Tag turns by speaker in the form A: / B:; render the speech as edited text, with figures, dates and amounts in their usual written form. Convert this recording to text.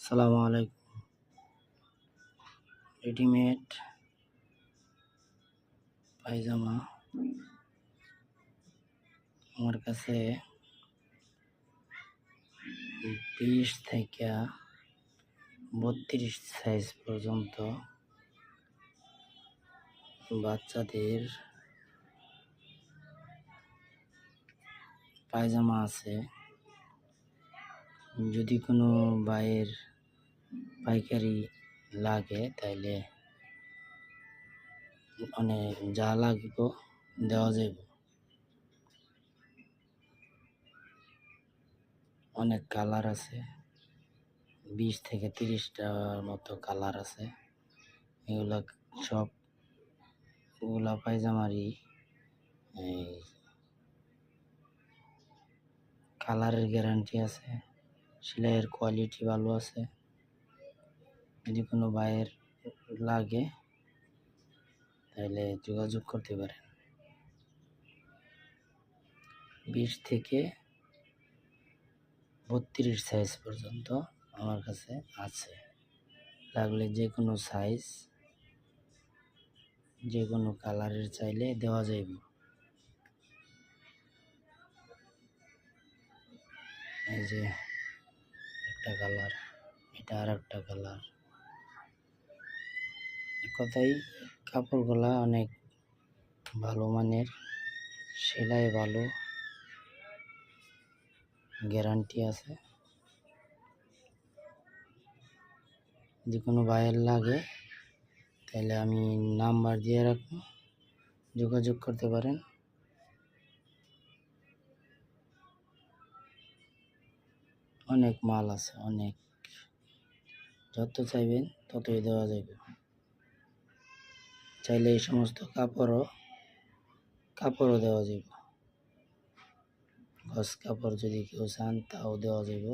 A: আসসালামু আলাইকুম। রেডিমেড পায়জামা আমার কাছে 20 থেকে 32 সাইজ পর্যন্ত বাচ্চাদের পায়জামা আছে। যদি কোনো ভাইয়ের পাইকারি লাগে তাইলে অনেক যা লাগবে দেওয়া যাবে। অনেক কালার আছে, 20 থেকে 30টার মতো কালার আছে। এগুলা সবগুলা পায়জামারই কালারের গ্যারান্টি আছে, সেলাইয়ের কোয়ালিটি ভালো আছে। যদি কোনো ভাইয়ের লাগে তাহলে যোগাযোগ করতে পারেন। 20 থেকে 32 সাইজ পর্যন্ত আমার কাছে আছে। লাগলে যে কোনো সাইজ, যে কোনো কালারের চাইলে দেওয়া যাইবে। এই যে একটা কালার, এটা আর একটা কালার। কথাই কাপড়গুলা অনেক ভালো মানের, সেলাই ভালো, গ্যারান্টি আছে। যদি কোনো ভাইয়ের লাগে তাহলে আমি নাম্বার দিয়ে রাখবো, যোগাযোগ করতে পারেন। অনেক মাল আছে, অনেক, যত চাইবেন ততই দেওয়া যাবে। চাইলে এই সমস্ত কাপড়ও দেওয়া যাবে। গস কাপড় যদি কেউ চান তাও দেওয়া যাবে।